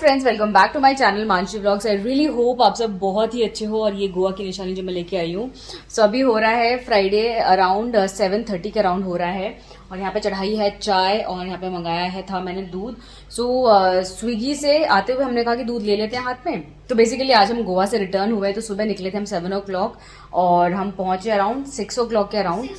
Friends, welcome back to my channel Mansi vlogs. I really hope आप सब बहुत ही अच्छे हो। और ये गोवा की निशानी जो मैं लेके आई हूँ, सो अभी हो रहा है फ्राइडे अराउंड 7:30 के अराउंड हो रहा है। और यहाँ पे चढ़ाई है चाय और यहाँ पे मंगाया है था मैंने दूध। सो स्विगी से आते हुए हमने कहा कि दूध ले लेते हैं हाथ में। तो बेसिकली आज हम गोवा से रिटर्न हुए, तो सुबह निकले थे हम 7 o'clock और हम पहुंचे अराउंड 6 o'clock के अराउंड।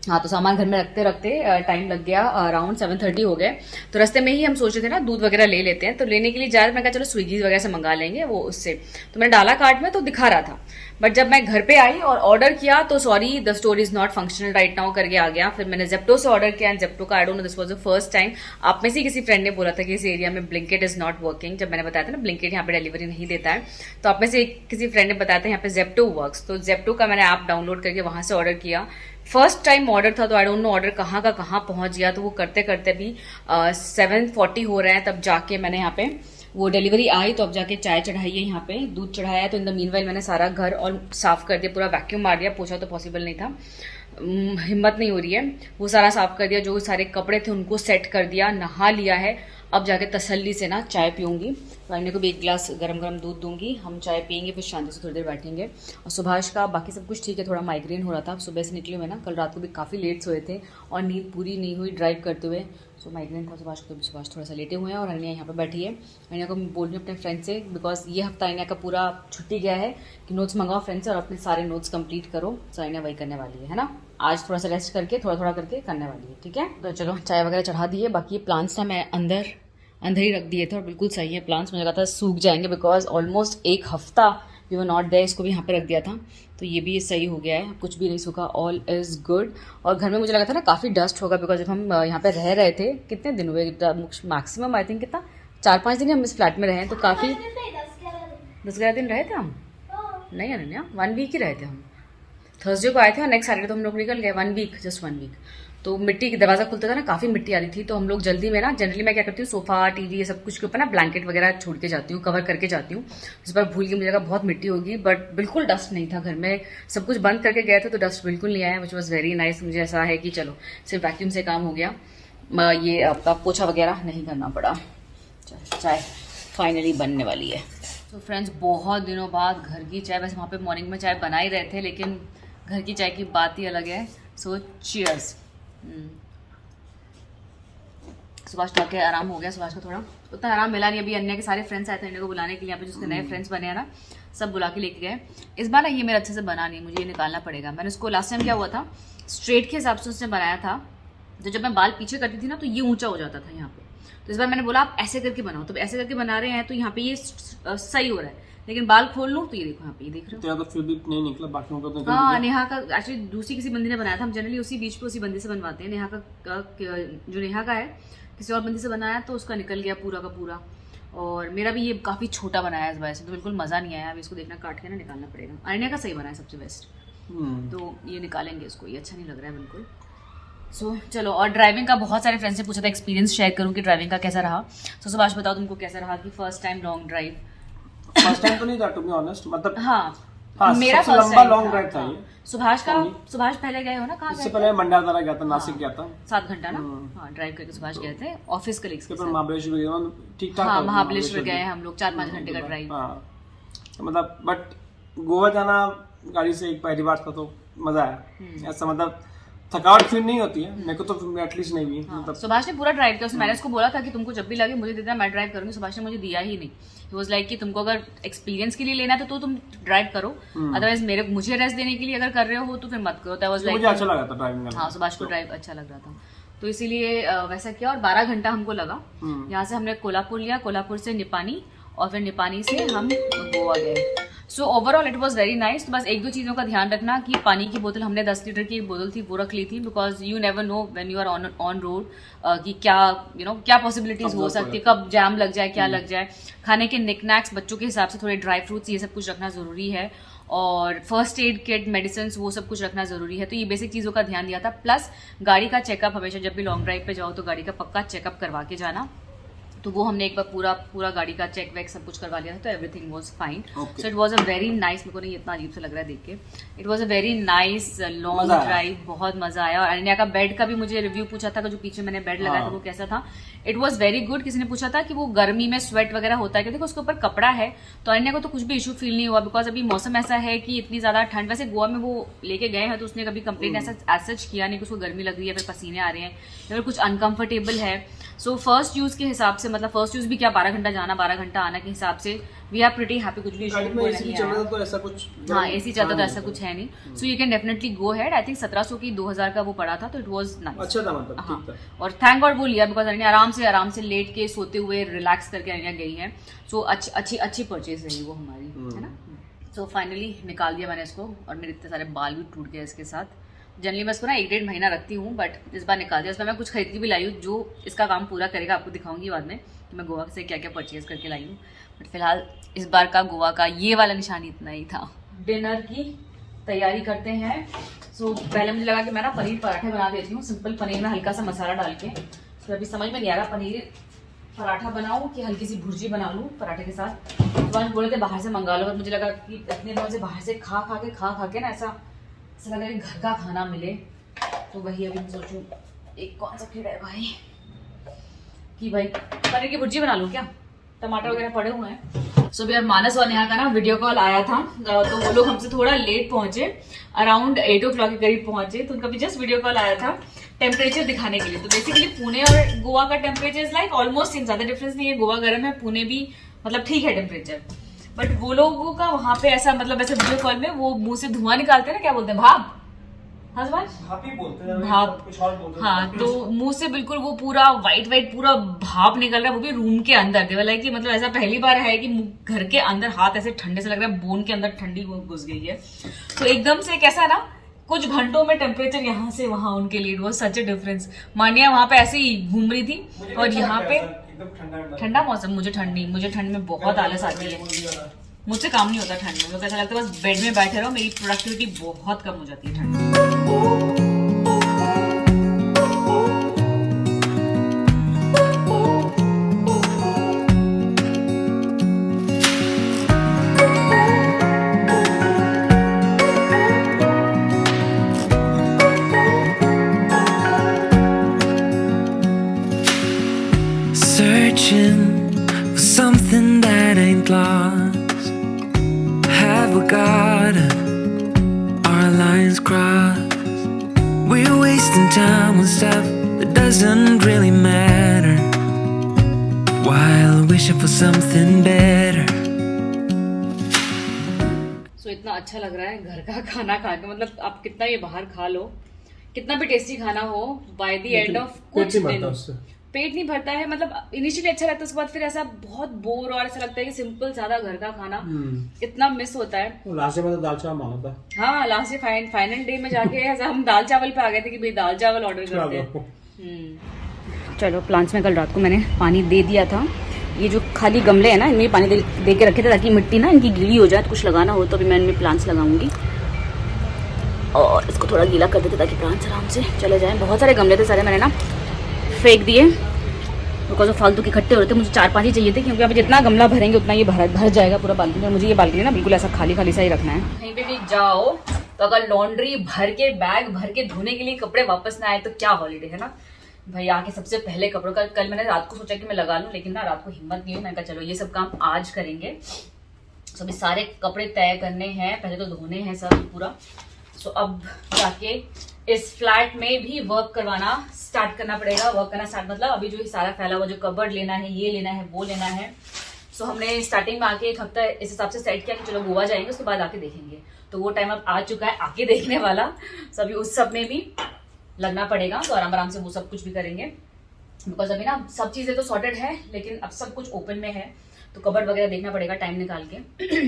हाँ, तो सामान घर में रखते रखते टाइम लग गया, अराउंड 7:30 हो गए। तो रास्ते में ही हम सोचे थे ना दूध वगैरह ले लेते हैं, तो लेने के लिए जा रहे थे। मैं कहा चलो स्विगी वगैरह से मंगा लेंगे वो उससे। तो मैंने डाला कार्ट में तो दिखा रहा था, बट जब मैं घर पे आई और ऑर्डर किया तो sorry the store is not functional right now करके आ गया। फिर मैंने जेप्टो से ऑर्डर किया, जेप्टो का I don't know this was the first time. आप में से किसी फ्रेंड ने बोला था कि इस एरिया में ब्लिंकिट इज नॉट वर्किंग। जब मैंने बताया था ना ब्लिंकिट यहाँ पे डिलीवरी नहीं देता है, तो आप में से किसी फ्रेंड ने बताया था यहाँ पे जेप्टो वर्क्स। तो जेप्टो का मैंने ऐप डाउनलोड करके वहां से ऑर्डर किया। फर्स्ट टाइम ऑर्डर था, तो आई डोंट नो ऑर्डर कहाँ का कहाँ पहुंच गया। तो वो करते करते भी 7:40 हो रहे हैं, तब जाके मैंने यहाँ पे वो डिलीवरी आई। तो अब जाके चाय चढ़ाई है, यहाँ पे दूध चढ़ाया है। तो इन द मीनवाइल मैंने सारा घर और साफ कर दिया, पूरा वैक्यूम मार दिया। पोछा तो पॉसिबल नहीं था, हिम्मत नहीं हो रही है। वो सारा साफ कर दिया, जो सारे कपड़े थे उनको सेट कर दिया, नहा लिया है। अब जाके तसल्ली से ना चाय पीऊंगी। वाइने को भी एक गिलास गरम गरम दूध दूंगी, हम चाय पियेंगे, फिर शांति से थोड़ी देर बैठेंगे। और सुभाष का बाकी सब कुछ ठीक है, थोड़ा माइग्रेन हो रहा था। सुबह से निकले हुए ना, कल रात को भी काफ़ी लेट सोए थे और नींद पूरी नहीं हुई ड्राइव करते हुए। सो माइग्रेन था सुभाष को, तो सुभाष थोड़ा सा लेटे हुए हैं। और अनिया यहाँ पर बैठी है। अनिया को मैं बोल रही हूँ अपने फ्रेंड से, बिकॉज ये हफ्ता अनिया का पूरा छुट्टी गया है, कि नोट्स मंगाओ फ्रेंड से और अपने सारे नोट्स कंप्लीट करो। सो अनिया वही करने वाली है ना, आज थोड़ा सा रेस्ट करके थोड़ा थोड़ा करके करने वाली है। ठीक है, तो चलो चाय वगैरह चढ़ा दिए। बाकी ये प्लांट्स ना मैं अंदर ही रख दिए थे और बिल्कुल सही है प्लांट्स। मुझे लगा था सूख जाएंगे, बिकॉज ऑलमोस्ट एक हफ्ता वी वर नॉट देयर। इसको भी यहाँ पे रख दिया था, तो ये भी सही हो गया है, कुछ भी नहीं सूखा, ऑल इज गुड। और घर में मुझे लगा था ना काफ़ी डस्ट होगा, बिकॉज जब हम यहाँ पे रह रहे थे, कितने दिन हुए मैक्सिमम आई थिंक कितना 4-5 दिन हम इस फ्लैट में रहे हैं, तो काफ़ी 10-11 दिन रहे थे हम। नहीं अनन्या, 1 वीक ही रहे थे हम। थर्सडे को आए थे और नेक्स्ट सैटरडे तो हम लोग निकल गए। 1 वीक, जस्ट 1 वीक। तो मिट्टी की दरवाजा खुलता था ना, काफ़ी मिट्टी आ रही थी। तो हम लोग जल्दी में ना, जनरली मैं क्या करती हूँ, सोफा टीवी ये सब कुछ के ऊपर ना ब्लैंकेट वगैरह छोड़ के जाती हूँ, कवर करके जाती हूँ। इस बार भूल के मुझे लगा बहुत मिट्टी होगी, बट बिल्कुल डस्ट नहीं था घर में। सब कुछ बंद करके गए थे तो डस्ट बिल्कुल नहीं आया, विच वॉज वेरी नाइस। मुझे ऐसा है कि चलो सिर्फ वैक्यूम से काम हो गया, ये आपका पोछा वगैरह नहीं करना पड़ा। चाय फाइनली बनने वाली है। तो फ्रेंड्स, बहुत दिनों बाद घर की चाय, वैसे वहाँ पे मॉर्निंग में चाय बना ही रहे थे, लेकिन घर की चाय की बात ही अलग है। सो चीयर्स। सुभाष तो आके आराम हो गया। सुभाष को थोड़ा उतना आराम मिला नहीं, अभी अन्य के सारे फ्रेंड्स आए थे इन्हें को बुलाने के लिए। यहाँ पे जिसके नए फ्रेंड्स बने हैं ना, सब बुला के लेके गए। इस बार ना ये मेरा अच्छे से बना नहीं, मुझे ये निकालना पड़ेगा। मैंने उसको लास्ट टाइम क्या हुआ था, स्ट्रेट के हिसाब से उसने बनाया था, तो जब मैं बाल पीछे करती थी ना तो ये ऊंचा हो जाता था यहाँ पे। तो इस बार मैंने बोला आप ऐसे करके बनाओ, तो ऐसे करके बना रहे हैं, तो यहाँ पे ये सही हो रहा है। लेकिन बाल खोल लूँ तो ये देखो यहाँ पे, ये देख रहे हो, तो फिर भी नहीं निकला, बाकियों का तो निकल हाँ। गया। नेहा का एक्चुअली दूसरी किसी बंदी ने बनाया था, हम जनरली उसी बीच पे उसी बंदी से बनवाते हैं। नेहा का जो नेहा का है किसी और बंदी से बनाया, तो उसका निकल गया पूरा का पूरा। और मेरा भी ये काफ़ी छोटा बनाया है इस वजह से, तो बिल्कुल मज़ा नहीं आया। अभी इसको देखना, काट के ना निकालना पड़ेगा। अरण्या का सही बनाया सबसे बेस्ट, तो ये निकालेंगे इसको, ये अच्छा नहीं लग रहा है बिल्कुल। सो चलो, और ड्राइविंग का बहुत सारे फ्रेंड्स ने पूछा था एक्सपीरियंस शेयर करूँ कि ड्राइविंग का कैसा रहा। सो सुभाष बताओ तुमको कैसा रहा कि first time long drive. First time तो नहीं था टू बी ऑनेस्ट, मतलब हाँ मेरा सबसे फर्स्ट लंबा टाइम लॉन्ग ड्राइव था ये। सुभाष पहले गए हो ना, कहाँ इससे पहले मंडारदारा गया था, नासिक गया था, 7 घंटा ना, हाँ ड्राइव करके सुभाष गए थे ऑफिस कलीग्स के साथ। महाबलेश्वर गया, ठीक ठाक। हाँ महाबलेश्वर गए हम लोग, 4-5 घंटे का ड्राइव। हाँ, मतलब बट गोवा जाना गाड़ी से एक पहली बार था, तो मजा आया। ऐसा मतलब थकावट फील नहीं होती है, मेरे को तो एटलीस्ट नहीं हुई। मतलब सुभाष ने पूरा ड्राइव किया। मैंने उसको बोला था कि तुमको जब भी लगे मुझे देना, मैं ड्राइव करूंगी। सुभाष ने मुझे दिया ही नहीं। ही वाज लाइक कि तुमको अगर एक्सपीरियंस के लिए लेना है तो तुम ड्राइव करो, अदरवाइज मुझे रेस्ट देने के लिए अगर कर रहे हो तो फिर मत करो। दैट वाज लाइक, मुझे अच्छा लगा था ड्राइविंग करना। हाँ सुभाष को ड्राइव अच्छा लग रहा था, तो इसीलिए वैसा किया। और 12 घंटा हमको लगा। यहाँ से हमने कोल्हापुर लिया, कोल्हापुर से निपानी, और फिर निपानी से हम गोवा गए। So overall it was very nice. तो बस 1-2 चीज़ों का ध्यान रखना कि पानी की बोतल हमने 10 लीटर की एक बोतल थी वो रख ली थी, because you never know when you are on road कि क्या क्या पॉसिबिलिटीज हो सकती है, कब जैम लग जाए, क्या लग जाए। खाने के निकनैक्स बच्चों के हिसाब से थोड़े ड्राई फ्रूट्स ये सब कुछ रखना ज़रूरी है, और फर्स्ट एड किट, मेडिसिन, वो सब कुछ रखना ज़रूरी है। तो ये बेसिक चीज़ों का ध्यान दिया था। प्लस गाड़ी का चेकअप हमेशा, जब भी लॉन्ग ड्राइव पे जाओ तो गाड़ी का पक्का चेकअप करवा के जाना। तो वो हमने एक बार पूरा गाड़ी का चेक वेक सब कुछ करवा लिया था, तो everything was fine. So it was a very nice, मेरे को नहीं इतना अजीब सा लग रहा है देख के, it was a very nice long drive, बहुत मजा आया। और अनन्या का बेड का भी मुझे रिव्यू पूछा था, जो पीछे मैंने बेड लगाया था वो कैसा था। It was very good. किसी ने पूछा था कि वो गर्मी में स्वेट वगैरह होता है क्या, देखो उसके ऊपर कपड़ा है, तो अनन्या को तो कुछ भी इशू फील नहीं हुआ, बिकॉज अभी मौसम ऐसा है कि इतनी ज्यादा ठंड, वैसे गोवा में वो लेके गए हैं तो उसने कभी कंप्लेन ऐसा सच किया नहीं कि उसको गर्मी लग रही है, फिर पसीने आ रहे हैं या फिर कुछ अनकंफर्टेबल है। सो फर्स्ट यूज के हिसाब से, मतलब फर्स्ट यूज भी क्या 12 घंटा जाना 12 घंटा आना के हिसाब से वी आर प्रीटी हैप्पी, कुछ भी इशू नहीं है। तो ऐसा कुछ, हाँ एसी चलता तो ऐसा कुछ है नहीं। So you can definitely go head. I think 1700 की 2000 का वो पड़ा था, तो इट वाज नाइस, अच्छा था मतलब। हाँ, और थैंक गॉड वो लिया, बिकॉज अनन्या आराम से लेट के सोते हुए रिलैक्स करके अनन्या गई है। सो अच्छी परचेज रही वो हमारी, है ना। सो फाइनली निकाल दिया मैंने इसको, और मेरे इतने सारे बाल भी टूट गए इसके साथ। जनरली मैं इसको ना 1-1.5 महीना रखती हूँ, बट इस बार निकाल दिया। इसमें मैं कुछ खरीद के भी लाई हूँ जो इसका काम पूरा करेगा, आपको दिखाऊंगी बाद में कि मैं गोवा से क्या क्या परचेज करके लाई हूँ। बट फिलहाल इस बार का गोवा का ये वाला निशानी इतना ही था। डिनर की तैयारी करते हैं। सो पहले मुझे लगा कि मैं ना पनीर पराठे बना देती हूँ, सिंपल पनीर में हल्का सा मसाला डाल के। तो अभी समझ में नहीं आ रहा पनीर पराठा बनाऊँ कि हल्की सी भुर्जी बना लूँ पराठे के साथ। तो बोले थे बाहर से मंगा लो, बट मुझे लगा कि इतने दिनों से बाहर से खा के ना ऐसा लगा कि घर का खाना मिले, तो वही अभी मैं सोचूं एक कौन सा कीड़ा है भाई, कि भाई पनीर की भुर्जी बना लूं क्या, टमाटर वगैरह पड़े हुए हैं। सो अभी मानस और नेहा का ना वीडियो कॉल आया था, तो वो लोग हमसे थोड़ा लेट पहुंचे, अराउंड 8 o'clock के करीब पहुंचे, तो उनका भी जस्ट वीडियो कॉल आया था टेम्परेचर दिखाने के लिए। तो बेसिकली पुणे और गोवा का temperature is like almost same, ज्यादा डिफरेंस नहीं है। गोवा गर्म है, पुणे भी मतलब ठीक है टेम्परेचर, बट वो लोगों का वहां पे ऐसा मतलब ऐसे वीडियो कॉल में वो मुंह से धुआं निकालते हैं ना, क्या बोलते हैं, भाप, भाप ही बोलते हैं, भाप, कुछ और बोलते हैं। हाँ, तो मुंह से बिल्कुल वो पूरा वाइट पूरा भाप निकल रहा है, वो भी रूम के अंदर। देवल है कि मतलब ऐसा पहली बार है कि घर के अंदर हाथ ऐसे ठंडे से लग रहा है, बोन के अंदर ठंडी घुस गई है। तो एकदम से कैसा ना कुछ घंटों में टेम्परेचर यहाँ से वहां उनके लिए वो सच ए डिफरेंस। मानिया वहां पे ऐसे ही घूम रही थी, और यहाँ पे ठंडा मौसम। मुझे ठंड में बहुत आलस आती है, मुझसे काम नहीं होता ठंड में। मुझे ऐसा लगता है बस बेड में बैठे रहो, मेरी प्रोडक्टिविटी बहुत कम हो जाती है ठंड में। Searching for something that ain't lost. Have we got our lines crossed? We're wasting time on stuff that doesn't really matter, while wishing for something better. So इतना अच्छा लग रहा है घर का खाना खा के, मतलब आप कितना ये बाहर खा लो, कितना भी टेस्टी खाना हो, बाय द एंड ऑफ कुछ दिन पेट नहीं भरता है। मतलब इनिशियली अच्छा लगता है, उसके बाद फिर ऐसा बहुत बोर और ऐसा लगता है कि सिंपल सादा घर का खाना इतना मिस होता है। लास्ट में तो दाल चावल माना था। हाँ, लास्ट फाइनल डे में जाके ऐसा हम दाल चावल पे आ गए थे कि भाई दाल चावल ऑर्डर करते हैं। चलो, प्लांट्स में कल रात को मैंने पानी दे दिया था। ये जो खाली गमले है ना, इनमें पानी दे के रखे थे ताकि मिट्टी ना इनकी गीली हो जाए, तो कुछ लगाना हो तो अभी मैं इनमें प्लांट्स लगाऊंगी, और इसको थोड़ा गीला कर देते ताकि प्लांट्स आराम से चले जाएं। बहुत सारे गमले थे, सारे मैंने ना फेंक दिए बिकॉज फालतू के इकट्ठे हो रहे थे। मुझे 4-5 ही चाहिए थे, क्योंकि अभी जितना गमला भरेंगे उतना ये भर जाएगा पूरा बालकनी। और मुझे ये बालकनी ना बिल्कुल ऐसा खाली सा ही रखना है। कहीं पे भी जाओ तो अगर लॉन्ड्री भर के बैग भर के धोने के लिए कपड़े वापस ना आए तो क्या हॉलीडे है ना भाई। आके सबसे पहले कपड़ों का, कल मैंने रात को सोचा कि मैं लगा लूं, लेकिन ना रात को हिम्मत नहीं हुई। मैंने कहा चलो ये सब काम आज करेंगे। सो अभी सारे कपड़े तय करने हैं, पहले तो धोने हैं सब पूरा। सो अब जाके इस फ्लैट में भी वर्क करवाना स्टार्ट करना पड़ेगा। वर्क करना स्टार्ट मतलब अभी जो सारा फैला हुआ, जो कबर्ड लेना है, ये लेना है, वो लेना है। सो हमने स्टार्टिंग में आके 1 हफ्ता इस हिसाब से सेट किया कि चलो गोवा जाएंगे, उसके बाद आके देखेंगे। तो वो टाइम अब आ चुका है आके देखने वाला। सो अभी उस सब में भी लगना पड़ेगा, तो आराम से वो सब कुछ भी करेंगे। बिकॉज अभी ना सब चीजें तो सॉर्टेड है, लेकिन अब सब कुछ ओपन में है, तो कबर्ड वगैरह देखना पड़ेगा टाइम निकाल के।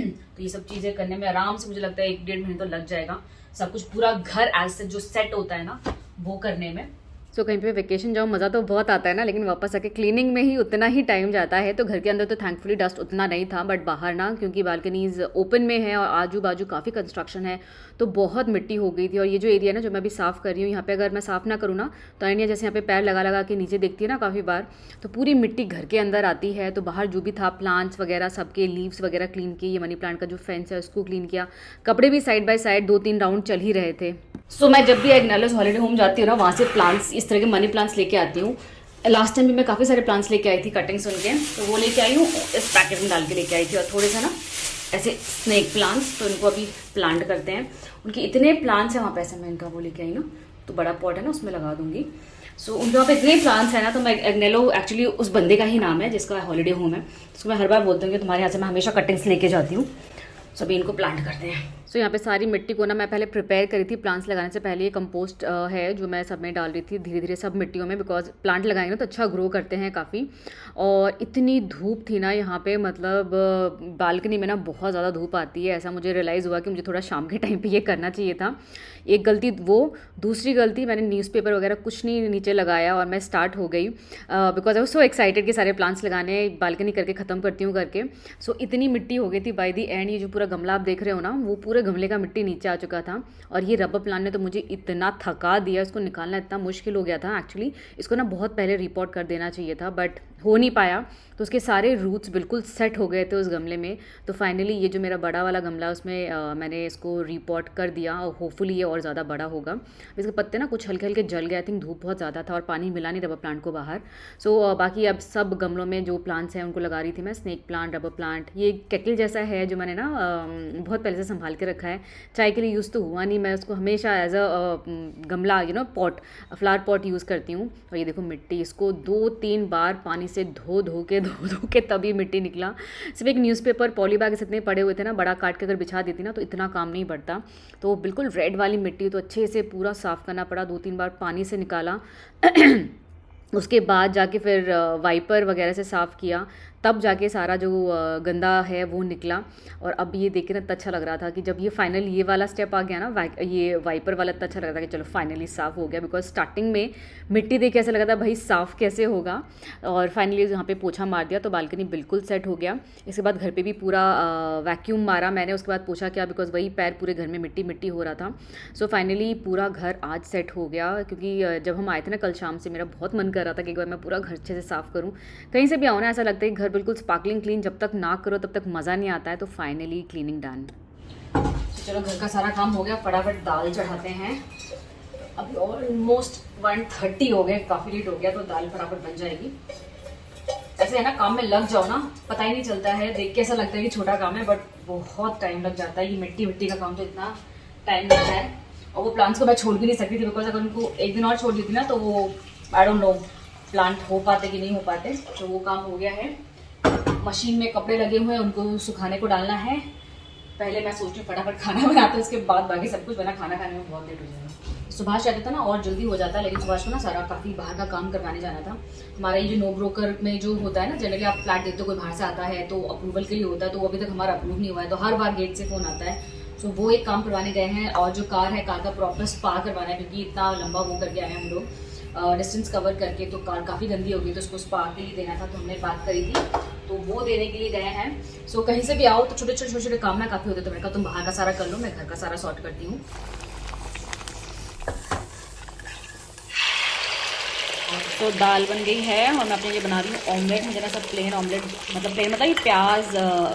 तो ये सब चीजें करने में आराम से मुझे लगता है 1-1.5 महीने तो लग जाएगा। सब कुछ पूरा घर एज से जो सेट होता है ना वो करने में। सो कहीं पे वेकेशन जाओ मज़ा तो बहुत आता है ना, लेकिन वापस आके क्लीनिंग में ही उतना ही टाइम जाता है। तो घर के अंदर तो थैंकफुली डस्ट उतना नहीं था, बट बाहर ना, क्योंकि बालकनीज ओपन में है और आजू बाजू काफ़ी कंस्ट्रक्शन है, तो बहुत मिट्टी हो गई थी। और ये जो एरिया ना जो मैं अभी साफ़ कर रही हूँ, यहाँ पे अगर मैं साफ़ ना करूँ ना तो आइडिया जैसे यहाँ पे पैर लगा लगा के नीचे देखती है ना काफ़ी बार, तो पूरी मिट्टी घर के अंदर आती है। तो बाहर जो भी था प्लांट्स वगैरह सबके लीव्स वगैरह क्लीन किए, ये मनी प्लांट का जो फेंस है उसको क्लीन किया, कपड़े भी साइड बाय साइड 2-3 राउंड चल ही रहे थे। सो मैं जब भी एग्नेलस हॉलीडे होम जाती हूँ ना, वहाँ से प्लांट्स, इस तरह के मनी प्लांट्स लेके आती हूँ। लास्ट टाइम भी मैं काफ़ी सारे प्लांट्स लेके आई थी कटिंग्स उनके, तो वो लेके आई हूँ, इस पैकेट में डाल के लेके आई थी। और थोड़े से ना ऐसे स्नेक प्लांट्स, तो इनको अभी प्लांट करते हैं। उनके इतने प्लांट्स हैं वहाँ पे, ऐसे मैं इनका वो लेके आई ना, तो बड़ा पॉट है ना उसमें लगा दूंगी। सो उनके वहाँ पे इतने प्लांट्स हैं ना, तो मैं एग्नेलो एक्चुअली उस बंदे का ही नाम है जिसका हॉलीडे होम है, उसको मैं हर बार बोलती हूँ कि तुम्हारे यहाँ से मैं हमेशा कटिंग्स लेके जाती हूँ। सो अभी इनको प्लांट करते हैं। सो यहाँ पे सारी मिट्टी को ना मैं पहले प्रिपेयर करी थी प्लांट्स लगाने से पहले। ये कंपोस्ट है जो मैं सब में डाल रही थी धीरे धीरे सब मिट्टियों में, बिकॉज प्लांट लगाएंगे ना तो अच्छा ग्रो करते हैं काफ़ी। और इतनी धूप थी ना यहाँ पे, मतलब बालकनी में ना बहुत ज़्यादा धूप आती है। ऐसा मुझे रियलाइज़ हुआ कि मुझे थोड़ा शाम के टाइम पे ये करना चाहिए था। एक गलती वो, दूसरी गलती मैंने न्यूज़पेपर वगैरह कुछ नहीं नीचे लगाया और मैं स्टार्ट हो गई, because I was so excited कि सारे प्लांट्स लगाने, बालकनी करके ख़त्म करती हूँ करके। सो इतनी मिट्टी हो गई थी बाय दी एंड। ये जो पूरा गमला आप देख रहे हो ना, वो पूरे गमले का मिट्टी नीचे आ चुका था। और ये रबर प्लांट ने तो मुझे इतना थका दिया, इसको निकालना इतना मुश्किल हो गया था एक्चुअली। इसको ना बहुत पहले रिपोर्ट कर देना चाहिए था, बट हो नहीं पाया। तो उसके सारे रूट्स बिल्कुल सेट हो गए थे उस गमले में। तो फाइनली ये जो मेरा बड़ा वाला गमला है उसमें मैंने इसको रिपोर्ट कर दिया, और होपफुली ये और ज़्यादा बड़ा होगा। इसके पत्ते ना कुछ हल्के हल्के जल गए, आई थिंक धूप बहुत ज़्यादा था और पानी मिला नहीं रबर प्लांट को बाहर। सो बाकी अब सब गमलों में जो प्लांट्स हैं उनको लगा रही थी मैं, स्नेक प्लांट, रबर प्लांट। ये केटल जैसा है जो मैंने ना बहुत पहले से संभाल के रखा है, चाय के लिए यूज़ तो हुआ नहीं, मैं उसको हमेशा एज अ गमला पॉट, फ्लावर पॉट यूज़ करती हूँ। और ये देखो मिट्टी, इसको 2-3 बार पानी से धो धो के तभी मिट्टी निकला। सिर्फ एक न्यूज़पेपर पॉली बैग इतने पड़े हुए थे ना, बड़ा काट के अगर बिछा देती ना तो इतना काम नहीं बढ़ता। तो बिल्कुल रेड वाली मिट्टी, तो अच्छे से पूरा साफ़ करना पड़ा, 2-3 बार पानी से निकाला। उसके बाद जाके फिर वाइपर वगैरह से साफ़ किया, तब जाके सारा जो गंदा है वो निकला। और अब ये देख के ना इतना अच्छा लग रहा था कि जब ये फाइनल ये वाला स्टेप आ गया ना, ये वाइपर वाला, इतना अच्छा लग रहा था कि चलो फाइनली साफ़ हो गया। बिकॉज स्टार्टिंग में मिट्टी देख के ऐसा लगा था भाई साफ़ कैसे होगा, और फाइनली यहाँ पे पोछा मार दिया तो बालकनी बिल्कुल सेट हो गया। इसके बाद घर पे भी पूरा वैक्यूम मारा मैंने, उसके बाद पोछा किया, बिकॉज वही पैर पूरे घर में मिट्टी मिट्टी हो रहा था। सो फाइनली पूरा घर आज सेट हो गया, क्योंकि जब हम आए थे ना कल शाम से, मेरा बहुत मन कर रहा था कि एक बार मैं पूरा घर अच्छे से साफ़ करूँ। कहीं से भी आओ ना ऐसा लगता है घर बिल्कुल स्पार्कलिंग क्लीन, जब तक ना करो तब तक मज़ा नहीं आता है। तो फाइनली क्लीनिंग डन। चलो घर का सारा काम हो गया, फटाफट दाल चढ़ाते हैं। अभी ऑलमोस्ट 1:30 हो गए, काफ़ी लेट हो गया, तो दाल फटाफट बन जाएगी। ऐसे है ना, काम में लग जाओ ना पता ही नहीं चलता है, देख के ऐसा लगता है कि छोटा काम है, बट बहुत टाइम लग जाता है। ये मिट्टी का काम तो इतना टाइम लगता है। और वो प्लांट्स को मैं छोड़ भी नहीं सकती थी, बिकॉज अगर उनको एक दिन और छोड़ दी थी ना तो वो आई डोंट नो प्लांट हो पाते कि नहीं हो पाते। तो वो काम हो गया है। मशीन में कपड़े लगे हुए हैं, उनको सुखाने को डालना है। पहले मैं सोच रही हूँ फटाफट खाना बनाते हैं, उसके बाद बाकी सब कुछ बना। खाना खाने में बहुत लेट हो जाएगा। सुभाष रहता था ना और जल्दी हो जाता है, लेकिन सुभाष को ना सारा काफ़ी बाहर का काम करवाने जाना था। हमारा ये जो नो ब्रोकर में जो होता है ना, जनरली आप फ्लैट देखते हो कोई बाहर से आता है तो अप्रूवल के लिए होता है, तो अभी तक हमारा अप्रूव नहीं हुआ है, तो हर बार गेट से फ़ोन आता है। सो वो एक काम करवाने गए हैं। और जो कार है, कार का प्रॉपर स्पा करवाना है, क्योंकि इतना लंबा वो करके आए हैं हम लोग, डिस्टेंस कवर करके, तो कार काफ़ी गंदी हो गई, तो उसको स्पा के लिए देना था। तो हमने बात करी थी, तो वो देने के लिए गए हैं। सो कहीं से भी आओ तो छोटे छोटे काम ना काफ़ी होते, तो मैंने कहा तुम बाहर का सारा कर लो, मैं घर का सारा सॉर्ट करती हूँ। तो दाल बन गई है और मैं अपने लिए बना रही हूँ ऑमलेट। मुझे ना सब प्लेन ऑमलेट, मतलब प्लेन मतलब ये प्याज,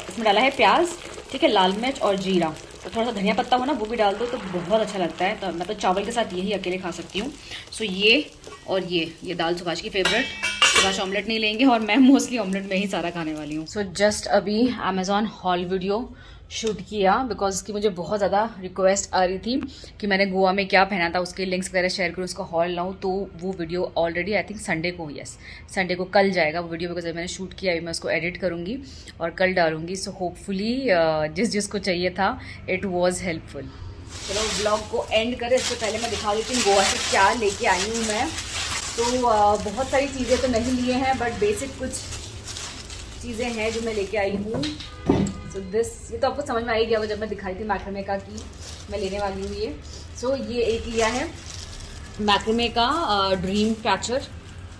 इसमें डाला है प्याज, ठीक है, लाल मिर्च और जीरा, तो थोड़ा सा धनिया पत्ता हो ना वो भी डाल दो तो बहुत अच्छा लगता है। तो मैं तो चावल के साथ यही अकेले खा सकती हूँ। सो ये और ये दाल सुभाष की फेवरेट। सुभाष ऑमलेट नहीं लेंगे और मैं मोस्टली ऑमलेट में ही सारा खाने वाली हूँ। सो जस्ट अभी अमेजॉन हॉल वीडियो शूट किया, बिकॉज उसकी मुझे बहुत ज़्यादा रिक्वेस्ट आ रही थी कि मैंने गोवा में क्या पहना था, उसके लिंक्स वगैरह शेयर करूँ, उसका हॉल लाऊँ। तो वो video already I think Sunday को, यस संडे को कल जाएगा वो वीडियो, बिकॉज मैंने शूट किया, अभी मैं उसको एडिट करूँगी और कल डालूँगी। सो होपफुली जिसको चाहिए था इट वॉज हेल्पफुल। चलो ब्लॉग को एंड करें, इससे पहले मैं दिखा देती हूँ गोवा से क्या लेके आई हूँ मैं। तो बहुत सारी चीज़ें तो नहीं लिए हैं, बट बेसिक कुछ चीज़ें हैं जो मैं लेके आई हूँ। सो दिस, ये तो आपको समझ में आ ही गया होगा जब मैं दिखाई थी मैक्रामे का कि मैं लेने वाली हूँ ये। सो ये एक लिया है, मैक्रोमे का ड्रीम कैचर,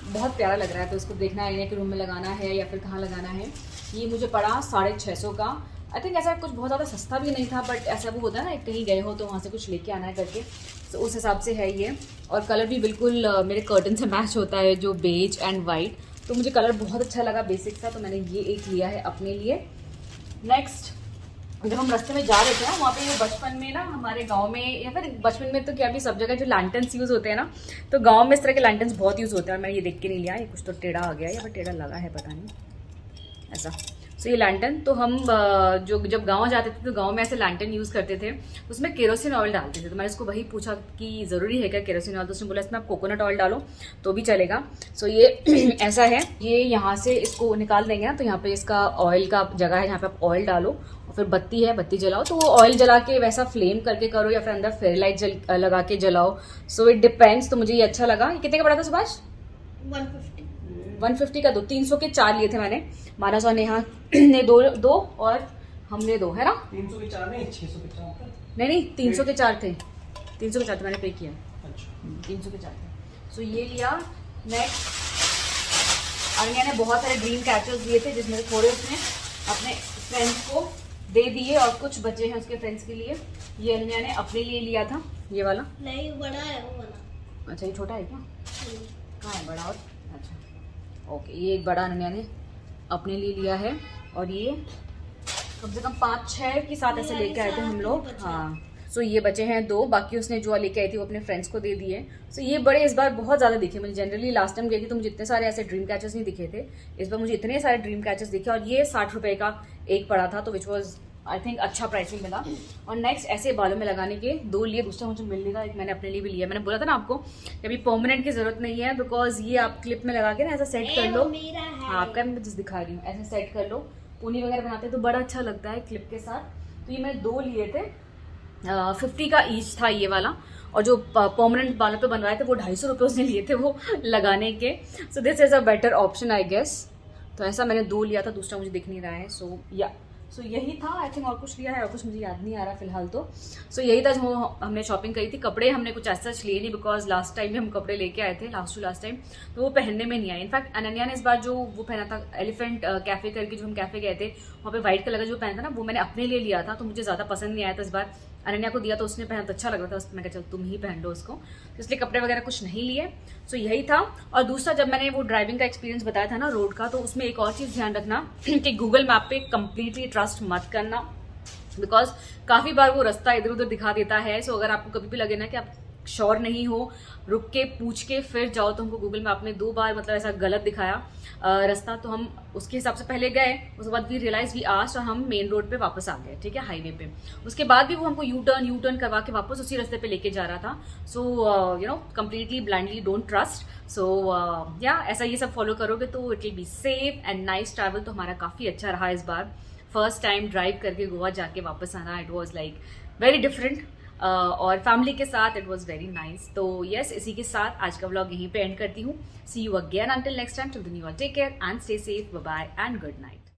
बहुत प्यारा लग रहा है, तो इसको देखना है आईने के रूम में लगाना है या फिर कहाँ लगाना है। ये मुझे पड़ा 650 का। आई थिंक ऐसा कुछ बहुत ज़्यादा सस्ता भी नहीं था, बट ऐसा वो होता है ना कहीं गए हो तो वहाँ से कुछ लेके आना है करके, तो उस हिसाब से है ये। और कलर भी बिल्कुल मेरे कर्टन से मैच होता है, जो बेज एंड वाइट, तो मुझे कलर बहुत अच्छा लगा बेसिक सा, तो मैंने ये एक लिया है अपने लिए। नेक्स्ट, जब हम रास्ते में जा रहे थे ना, वहाँ पे बचपन में ना हमारे गांव में, या फिर बचपन में तो क्या भी सब जगह जो लैंटर्न्स यूज़ होते हैं ना, तो गांव में इस तरह के लैंटर्न्स बहुत यूज़ होते हैं। और मैंने ये देख के नहीं लिया, ये कुछ तो टेढ़ा आ गया या फिर टेढ़ा लगा है पता नहीं ऐसा। सो ये लैंटर्न तो हम जब गांव जाते थे तो गांव में ऐसे लैंटर्न यूज़ करते थे, उसमें केरोसिन ऑयल डालते थे। तो मैंने इसको वही पूछा कि ज़रूरी है क्या केरोसिन ऑयल, तो उसने बोला इसमें आप कोकोनट ऑयल डालो तो भी चलेगा। सो ये ऐसा है, ये यहाँ से इसको निकाल देंगे ना, तो यहाँ पे इसका ऑयल का जगह है, यहाँ पे आप ऑयल डालो और फिर बत्ती है, बत्ती जलाओ, तो वो ऑयल जला के वैसा फ्लेम करके करो या फिर अंदर फेयर लाइट लगा के जलाओ। So it depends. तो मुझे ये अच्छा लगा। ये कितने का पड़ा था सुभाष? 150 का 2, 300 के 4 लिए थे मैंने। मानस और नेहा ने दो और हमने 2, है ना? 300 के 4 नहीं, 600 के 4 नहीं 300 के 4 थे, 300 के 4 थे, मैंने पे किया। अच्छा 300 के 4 थे। सो ये लिया। नेक्स्ट, अनन्या ने बहुत सारे ड्रीम कैचर्स लिए थे, जिसमें से थोड़े उसने अपने फ्रेंड्स को दे दिए और कुछ बचे हैं उसके फ्रेंड्स के लिए। ये अनन्या ने अपने लिए लिया था, ये वाला। नहीं, बड़ा है वो वाला। अच्छा, ये छोटा है क्या? कहाँ है बड़ा? और अच्छा ओके, ये एक बड़ा अनन्या ने अपने लिए लिया है। और ये कम से कम 5-6 के साथ ऐसे लेके आए थे हम लोग। हाँ, सो ये बचे हैं 2, बाकी उसने जो लेके आई थी वो अपने फ्रेंड्स को दे दिए। सो ये बड़े इस बार बहुत ज़्यादा दिखे मुझे। जनरली लास्ट टाइम गई थी तो मुझे इतने सारे ऐसे ड्रीम कैचर्स नहीं दिखे थे, इस बार मुझे इतने सारे ड्रीम कैचर्स दिखे। और ये 60 रुपये का एक पड़ा था, तो विच वॉज आई थिंक अच्छा प्राइसिंग मिला। और नेक्स्ट, ऐसे बालों में लगाने के 2 लिए, दूसरा मुझे मिलने का एक मैंने अपने लिए भी लिया। मैंने बोला था ना आपको कि अभी परमानेंट की जरूरत नहीं है, बिकॉज ये आप क्लिप में लगा के ना ऐसा सेट कर लो। हाँ, आपका मैं जिस दिखा रही हूँ, ऐसे सेट कर लो। पूनी वगैरह बनाते तो बड़ा अच्छा लगता है क्लिप के साथ। तो ये मैंने 2 लिए थे, 50 का ईच था ये वाला। और जो परमानेंट बालों पे बनवाए थे वो 250 रुपये उसने लिए थे वो लगाने के। So this is a better option I guess. तो ऐसा मैंने 2 लिया था, दूसरा मुझे दिख नहीं रहा है। सो यही था। आई थिंक और कुछ लिया है और कुछ मुझे याद नहीं आ रहा फिलहाल तो। सो यही था जो हमने शॉपिंग करी थी। कपड़े हमने कुछ ऐसा लिए नहीं, बिकॉज लास्ट टाइम भी हम कपड़े लेके आए थे, लास्ट टाइम, तो वो पहनने में नहीं आए। इनफैक्ट अनन्या ने इस बार जो वो पहना था एलिफेंट कैफे करके, जो हम कैफे गए थे वहाँ पे व्हाइट कलर का जो पहना था ना, वो मैंने अपने लिए लिया था, तो मुझे ज़्यादा पसंद नहीं आया था। इस बार अनन्या को दिया तो उसने पहना तो अच्छा लग रहा था, मैं कहा चल तुम ही पहन लो उसको, तो इसलिए कपड़े वगैरह कुछ नहीं लिए। सो यही था। और दूसरा, जब मैंने वो ड्राइविंग का एक्सपीरियंस बताया था ना रोड का, तो उसमें एक और चीज़ ध्यान रखना कि गूगल मैप पे कंप्लीटली ट्रस्ट मत करना, बिकॉज काफ़ी बार वो रास्ता इधर उधर दिखा देता है। सो अगर आपको कभी भी लगे ना कि आप श्योर नहीं हो, रुक के पूछ के फिर जाओ। तो हमको गूगल मैप ने 2 बार मतलब ऐसा गलत दिखाया रास्ता, तो हम उसके हिसाब से पहले गए, उसके बाद वी रियलाइज वी आस्क्ड और हम मेन रोड पे वापस आ गए, ठीक है, हाईवे पे। उसके बाद भी वो हमको यू टर्न करवा के वापस उसी रास्ते पे लेके जा रहा था। So you know, completely blindly don't trust. So या ऐसा ये सब फॉलो करोगे तो it will be safe and nice travel. तो हमारा काफ़ी अच्छा रहा इस बार। फर्स्ट टाइम ड्राइव करके गोवा जाके वापस आना, it was like very different. और फैमिली के साथ इट वॉज वेरी नाइस। तो यस, इसी के साथ आज का व्लॉग यहीं पे एंड करती हूँ। See you again until next time. Till then you all take care and stay safe, bye bye and good night.